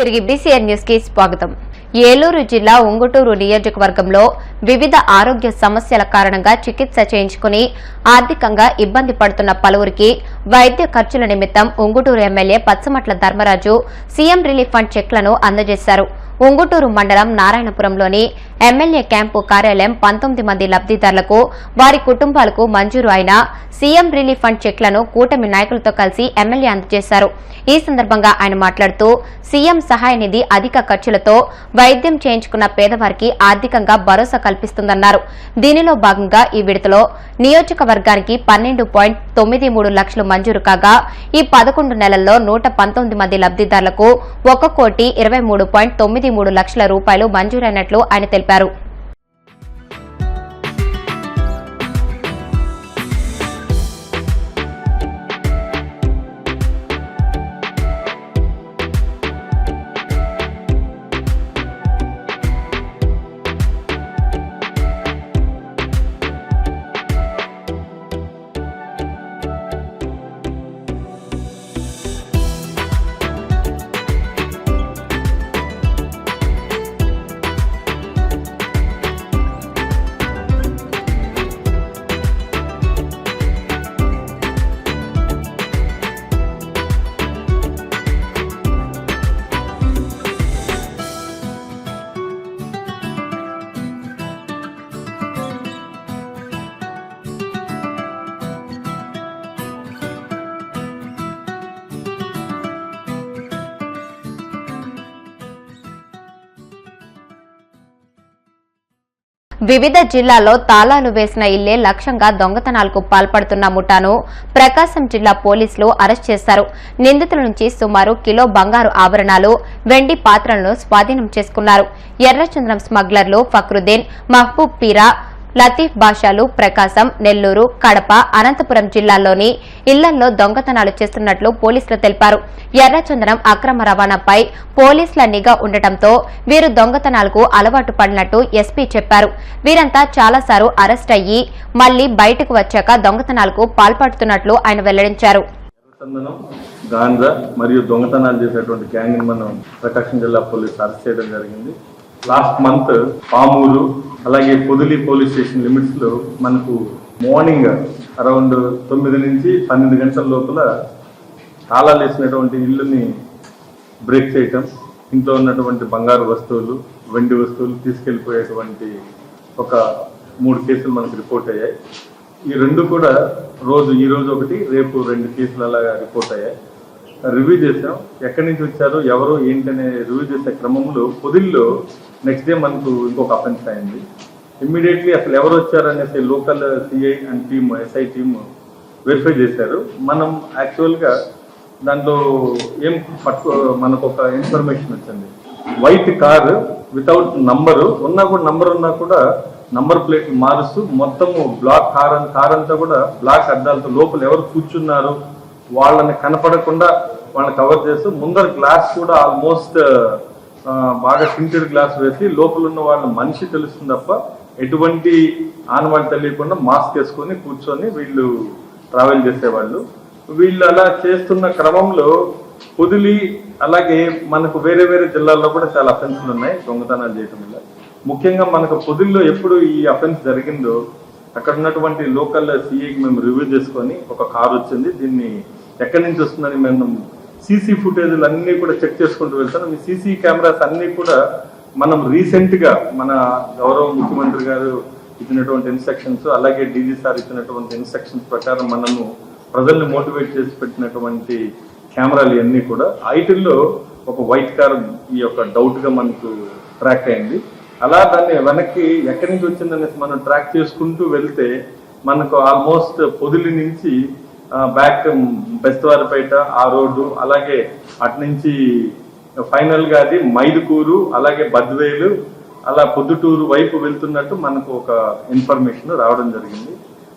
తిరిగి BCR news కి స్వాగతం. ఏలూరు జిల్లా ఉంగుటూరు నియోజకవర్గంలో వివిధ ఆరోగ్య సమస్యల కారణంగా చికిత్స చేయించుకుని ఆర్థికంగా ఇబ్బంది పడుతున్న పలువురికి వైద్య ఖర్చుల నిమిత్తం Unguturu MLA Pachamatla Dharmaraju CM relief fund చెక్లను అందజేశారు. ఉంగుటూరు మండలం నారాయణపురంలోని ఎమ్మెల్యే క్యాంపు కార్యాలయం 19 మంది లబ్దిదారులకు వారి కుటుంబాలకు మంజూరు అయిన సీఎం రిలీఫ్ ఫండ్ చెక్లను కూటమి నాయకులతో కలిసి ఎమ్మెల్యే అందజేశారు. ఈ సందర్భంగా ఆయన మాట్లాడుతూ సీఎం సహాయ నిధి అధిక ఖర్చులతో వైద్యం చేయించుకున్న పేదవారికి ఆర్థికంగా భరోసా కల్పిస్తుందన్నారు. దీనిలో భాగంగా ఈ విడతలో నియోజకవర్గానికి 12.93 లక్షలు మంజూరు కాగా ఈ 11 నెలల్లో 119 మంది లబ్దిదారులకు 1,23.93 లక్షల రూపాయలు మంజూరైనట్లు ఆయన తెలిపారు. వివిధ జిల్లాల్లో తాళాలు వేసిన ఇల్లే లక్ష్యంగా దొంగతనాలకు పాల్పడుతున్న ముఠాను ప్రకాశం జిల్లా పోలీసులు అరెస్ట్ చేశారు. నిందితుల నుంచి సుమారు కిలో బంగారు ఆభరణాలు, వెండి పాత్రలను స్వాధీనం చేసుకున్నారు. ఎర్రచంద్రం స్మగ్లర్లు ఫక్రుద్దీన్, మహబూబ్ పీరా, లతీఫ్ బాషాలు ప్రకాశం, నెల్లూరు, కడప, అనంతపురం జిల్లాల్లోని ఇళ్లల్లో దొంగతనాలు చేస్తున్నట్లు పోలీసులు తెలిపారు. ఎర్రచందనం అక్రమ రవాణాపై పోలీసుల నిఘా ఉండటంతో వీరు దొంగతనాలకు అలవాటు పడినట్టు ఎస్పీ చెప్పారు. వీరంతా చాలాసార్లు అరెస్ట్ అయ్యి మళ్లీ బయటకు వచ్చాక దొంగతనాలకు పాల్పడుతున్నట్లు ఆయన వెల్లడించారు. గాంజా మరియు దొంగతనాలు చేసేటువంటి గ్యాంగ్ మనం ప్రకాశం జిల్లా పోలీసు అరెస్ట్ చేయడం జరిగింది. లాస్ట్ మంత్ పామూరు అలాగే పొదిలి పోలీస్ స్టేషన్ లిమిట్స్ లో మనకు మార్నింగ్ అరౌండ్ 9 నుంచి 12 గంటల లోపల తాళాలు వేసినటువంటి ఇల్లుని బ్రేక్ చేయటం, ఇంట్లో ఉన్నటువంటి బంగారు వస్తువులు, వెండి వస్తువులు తీసుకెళ్లిపోయేటువంటి ఒక 3 కేసులు మనకు రిపోర్ట్ అయ్యాయి. ఈ 2 కూడా ఈ రోజు ఒకటి, రేపు 2 కేసులు అలాగా రిపోర్ట్ అయ్యాయి. రివ్యూ చేసాం, ఎక్కడి నుంచి వచ్చారు, ఎవరు ఏంటనే రివ్యూ చేసే క్రమంలో పొదిల్లో నెక్స్ట్ డే మనకు ఇంకొక అఫెన్స్ అయింది. ఇమ్మీడియట్లీ అసలు ఎవరు వచ్చారనేసి local CI and team, SI team verify చేశారు. మనం యాక్చువల్గా దాంట్లో మనకు ఒక ఇన్ఫర్మేషన్ వచ్చింది. వైట్ కార్ వితౌట్ నంబరు ఉన్నా కూడా నంబర్ ప్లేట్ మారుస్తూ మొత్తము బ్లాక్ కార్ అంతా కూడా బ్లాక్ అద్దాలతో లోపల ఎవరు కూర్చున్నారు వాళ్ళని కనపడకుండా వాళ్ళని కవర్ చేస్తూ ముందర గ్లాస్ కూడా ఆల్మోస్ట్ బాగా టింటెడ్ గ్లాస్ వేసి లోపల ఉన్న వాళ్ళ మనిషి తెలుస్తుంది తప్ప ఎటువంటి ఆనవాళ్ళు తెలియకుండా మాస్క్ వేసుకొని కూర్చొని వీళ్ళు ట్రావెల్ చేసేవాళ్ళు. వీళ్ళు అలా చేస్తున్న క్రమంలో పొదిలి అలాగే మనకు వేరే జిల్లాల్లో కూడా చాలా అఫెన్స్లు ఉన్నాయి దొంగతనాలు చేయటం వల్ల. ముఖ్యంగా మనకు పొదిల్లో ఎప్పుడు ఈ అఫెన్స్ జరిగిందో అక్కడ ఉన్నటువంటి లోకల్ సిఐకి మేము రివ్యూ చేసుకొని ఒక కారు వచ్చింది, దీన్ని ఎక్కడి నుంచి వస్తుందని మేము సీసీ ఫుటేజ్లు అన్నీ కూడా చెక్ చేసుకుంటూ వెళ్తాను. ఈ సీసీ కెమెరాస్ అన్నీ కూడా మనం రీసెంట్ గా మన గౌరవ ముఖ్యమంత్రి గారు ఇచ్చినటువంటి ఇన్స్ట్రక్షన్స్ అలాగే డీజీ సార్ ఇచ్చినటువంటి ఇన్స్ట్రక్షన్స్ ప్రకారం మనము ప్రజల్ని మోటివేట్ చేసి పెట్టినటువంటి కెమెరాలు ఇవన్నీ కూడా ఐటీల్లో ఒక వైట్ కార్ ఈ యొక్క డౌట్ గా మనకు ట్రాక్ అయింది. అలా దాన్ని వెనక్కి ఎక్కడి నుంచి వచ్చిందనేసి మనం ట్రాక్ చేసుకుంటూ వెళ్తే మనకు ఆల్మోస్ట్ పొదిలి నుంచి బ్యాక్ బెస్తవారిపేట ఆ రోడ్డు అలాగే అటు నుంచి ఫైనల్ గా అది మైదుకూరు అలాగే బద్వేలు అలా పొద్దుటూరు వైపు వెళ్తున్నట్టు మనకు ఒక ఇన్ఫర్మేషన్ రావడం జరిగింది.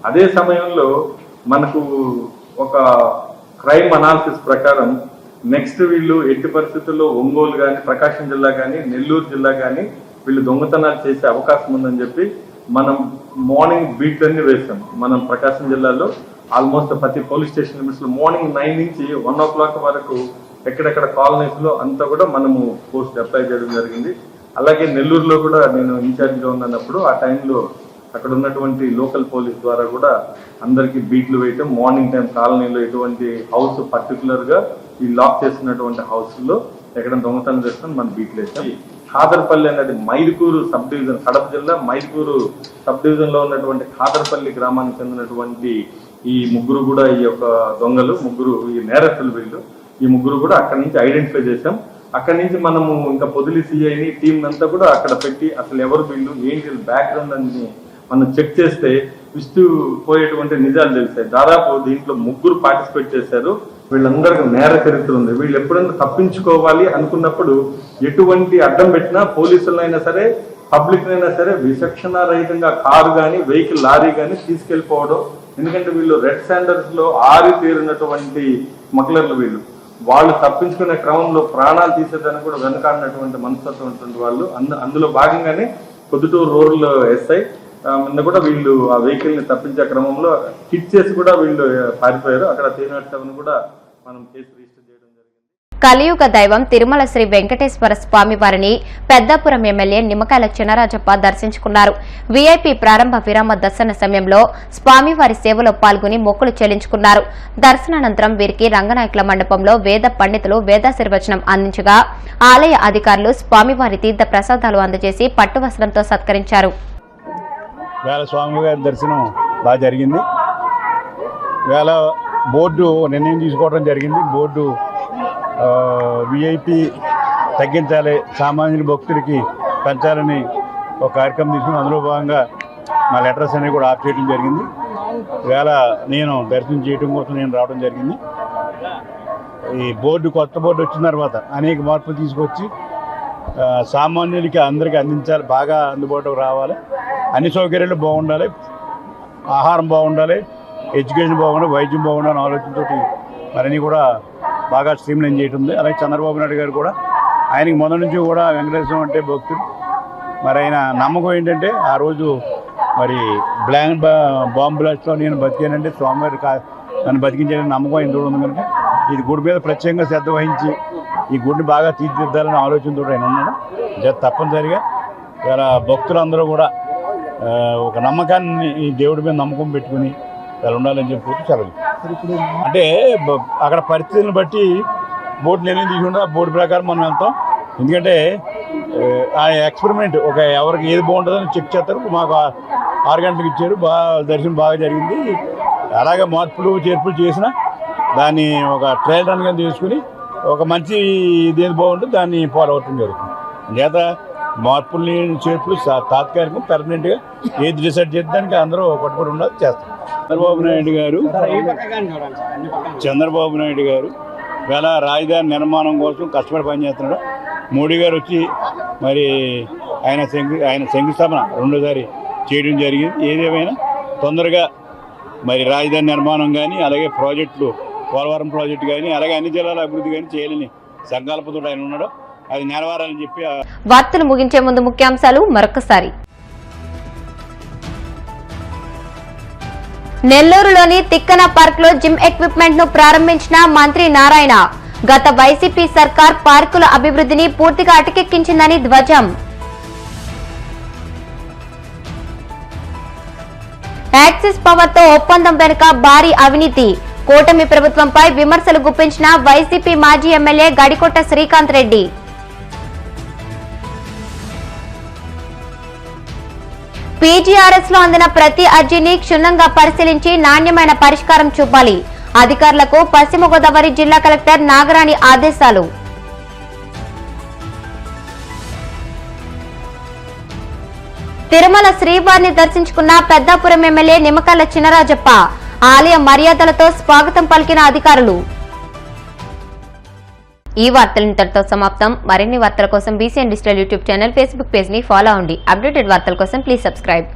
అదే సమయంలో మనకు ఒక క్రైమ్ అనాలిసిస్ ప్రకారం నెక్స్ట్ వీళ్ళు ఎట్టి పరిస్థితుల్లో ఒంగోలు కానీ, ప్రకాశం జిల్లా కానీ, నెల్లూరు జిల్లా కానీ వీళ్ళు దొంగతనాలు చేసే అవకాశం ఉందని చెప్పి మనం మార్నింగ్ బీట్లన్నీ వేసాం. మనం ప్రకాశం జిల్లాలో ఆల్మోస్ట్ ప్రతి పోలీస్ స్టేషన్ లిమిట్స్ లో మార్నింగ్ 9 నుంచి 1 o'clock వరకు ఎక్కడెక్కడ కాలనీస్ లో అంతా కూడా మనము పోస్ట్ అప్లై చేయడం జరిగింది. అలాగే నెల్లూరులో కూడా నేను ఇన్ఛార్జిగా ఉన్నప్పుడు ఆ టైంలో అక్కడ ఉన్నటువంటి లోకల్ పోలీస్ ద్వారా కూడా అందరికీ బీట్లు వేయటం, మార్నింగ్ టైం కాలనీలో ఎటువంటి హౌస్ పర్టికులర్ గా ఈ లాక్ చేస్తున్నటువంటి హౌస్ లో ఎక్కడ దొంగతనం చేస్తాం మనం బీట్లు వేసాం. ఖాదర్పల్లి అనేది మైదుకూరు సబ్ డివిజన్, కడప జిల్లా మైదుకూరు సబ్ డివిజన్ లో ఉన్నటువంటి ఖాదర్పల్లి గ్రామానికి చెందినటువంటి ఈ ముగ్గురు కూడా ఈ యొక్క దొంగలు ముగ్గురు ఈ నేరస్తులు వీళ్ళు. ఈ ముగ్గురు కూడా అక్కడి నుంచి ఐడెంటిఫై చేశాం. అక్కడి నుంచి మనము ఇంకా పొదిలి సిఐని టీం అంతా కూడా అక్కడ పెట్టి అసలు ఎవరు వీళ్ళు ఏంటి బ్యాక్గ్రౌండ్ అని మనం చెక్ చేస్తే ఇస్తూ పోయేటువంటి నిజాలు తెలిసాయి. దాదాపు దీంట్లో ముగ్గురు పార్టిసిపేట్ చేశారు. వీళ్ళందరికీ నేర చరిత్ర ఉంది. వీళ్ళు ఎప్పుడైనా తప్పించుకోవాలి అనుకున్నప్పుడు ఎటువంటి అడ్డం పెట్టినా పోలీసులైనా సరే పబ్లిక్ అయినా సరే విచక్షణ రహితంగా కారు కానీ వెహికల్ లారీ కానీ తీసుకెళ్లిపోవడం. ఎందుకంటే వీళ్ళు రెడ్ శాండర్స్ లో ఆరి తీరినటువంటి స్మగ్లర్లు వీళ్ళు. వాళ్ళు తప్పించుకునే క్రమంలో ప్రాణాలు తీసేదానికి కూడా వెనకాడినటువంటి మనస్తత్వం వాళ్ళు. అందులో భాగంగానే పొద్దుటూరు రూరల్ ఎస్ఐ కూడా వీళ్ళు ఆ వెహికల్ ని తప్పించే క్రమంలో హిట్ చేసి కూడా వీళ్ళు పారిపోయారు. అక్కడ 307 కూడా మనం కేసు రిజిస్టర్ చేయడం జరిగింది. కలియుగ దైవం తిరుమల శ్రీ వెంకటేశ్వర స్వామి వారిని పెద్దాపురం ఎమ్మెల్యే నిమ్మకాయల చినరాజప్ప దర్శించుకున్నారు. వీఐపీ ప్రారంభ విరామ దర్శన సమయంలో స్వామివారి సేవలో పాల్గొని మొక్కులు చెల్లించుకున్నారు. దర్శనానంతరం వీరికి రంగనాయకుల మండపంలో వేద పండితులు వేదాశీర్వచనం అందించగా ఆలయ అధికారులు స్వామివారి తీర్థ ప్రసాదాలు అందజేసి పట్టు వస్త్రంతో సత్కరించారు. వేళ స్వామివారి దర్శనం బాగా జరిగింది. వేళ బోర్డు నిర్ణయం తీసుకోవడం జరిగింది. బోర్డు విఐపి తగ్గించాలి, సామాన్యుల భక్తులకి పెంచాలని ఒక కార్యక్రమం తీసుకుని అందులో భాగంగా మా లెటర్స్ అనేవి కూడా ఆఫ్ చేయడం జరిగింది. వేళ నేను దర్శనం చేయడం కోసం నేను రావడం జరిగింది. ఈ బోర్డు కొత్త బోర్డు వచ్చిన తర్వాత అనేక మార్పులు తీసుకొచ్చి సామాన్యులకి అందరికీ అందించాలి, బాగా అందుబాటులోకి రావాలి, అన్ని సౌకర్యాలు బాగుండాలి, ఆహారం బాగుండాలి, ఎడ్యుకేషన్ బాగుండాలి, వైద్యం బాగుండాలని ఆలోచనతో మరిన్ని కూడా బాగా స్ట్రీమ్లైన్ చేయటం ఉంది. అలాగే చంద్రబాబు నాయుడు గారు కూడా ఆయనకి మొదటి నుంచి కూడా వెంకటేశ్వరం అంటే భక్తులు. మరి ఆయన నమ్మకం ఏంటంటే ఆ రోజు మరి బాంబు బ్లాస్ట్లో నేను బతికానంటే స్వామివారి నన్ను బతికించాలని నమ్మకం ఎందుకు ఉంది కనుక ఇది గుడి మీద ప్రత్యేకంగా శ్రద్ధ వహించి ఈ గుడిని బాగా తీర్చిదిద్దాలని ఆలోచనతో ఆయన ఉన్నాడు. తప్పనిసరిగా ఇలా భక్తులందరూ కూడా ఒక నమ్మకాన్ని ఈ దేవుడి మీద నమ్మకం పెట్టుకుని ఇలా ఉండాలని చెప్పి చదవాలి. అంటే అక్కడ పరిస్థితులను బట్టి బోర్డు నిర్ణయం తీసుకుంటే ఆ బోర్డు ప్రకారం మనం వెళ్తాం. ఎందుకంటే ఆ ఎక్స్పెరిమెంట్ ఒక ఎవరికి ఏది బాగుంటుందని చెక్ చేస్తారు. మాకు 6 గంటలకు ఇచ్చారు. దర్శనం బాగా జరిగింది. అలాగే మార్పులు చేర్పులు చేసిన దాన్ని ఒక ట్రయల్ రన్గా తీసుకుని ఒక మంచి ఇదేది బాగుంటుంది దాన్ని ఫాలో అవటం జరుగుతుంది. చేత మార్పుల్ని చేర్పులు తాత్కాలికం పెర్మనెంట్గా ఏది డిసైడ్ చేద్దానికి అందరూ పట్టుబడి ఉండాలి చేస్తారు. చంద్రబాబు నాయుడు గారు వేళ రాజధాని నిర్మాణం కోసం కష్టపడి పనిచేస్తున్నాడు. మోడీ గారు వచ్చి మరి ఆయన శంకుస్థాపన రెండోసారి చేయడం జరిగింది. ఏదేమైనా తొందరగా మరి రాజధాని నిర్మాణం కానీ అలాగే ప్రాజెక్టులు పోలవరం ప్రాజెక్టు కానీ అలాగే అన్ని జిల్లాల అభివృద్ధి కానీ చేయాలని సంకల్పంతో ఆయన ఉన్నాడు. అది నెరవేరాలని చెప్పి. వార్తలు ముగించే ముందు ముఖ్యాంశాలు మరొకసారి. నెల్లూరులోని తిక్కన పార్క్ లో జిమ్ ఎక్విప్మెంట్ ను ప్రారంభించిన మంత్రి నారాయణ. గత వైసీపీ సర్కార్ పార్కుల అభివృద్ధిని పూర్తిగా అటకెక్కించిందని ధ్వజం. యాక్సిస్ పవర్ తో ఒప్పందం వెనుక భారీ అవినీతి. కూటమి ప్రభుత్వంపై విమర్శలు గుప్పించిన వైసీపీ మాజీ ఎమ్మెల్యే గడికోట శ్రీకాంత్ రెడ్డి. పీజీఆర్ఎస్ లో అందిన ప్రతి అర్జీని క్షుణ్ణంగా పరిశీలించి నాణ్యమైన పరిష్కారం చూపాలి. అధికారులకు పశ్చిమ గోదావరి జిల్లా కలెక్టర్ నాగరాణి ఆదేశాలు. తిరుమల శ్రీవారిని దర్శించుకున్న పెద్దాపురం ఎమ్మెల్యే నిమ్మకాయల చినరాజప్ప. ఆలయ మర్యాదలతో స్వాగతం పలికిన అధికారులు. ఈ వార్తలు ఇంతటితో సమాప్తం. మరిన్ని వార్తల కోసం BCN digital YouTube channel, Facebook page ని ఫాలో అవ్వండి. అప్డేటెడ్ వార్తల కోసం ప్లీజ్ సబ్స్క్రైబ్.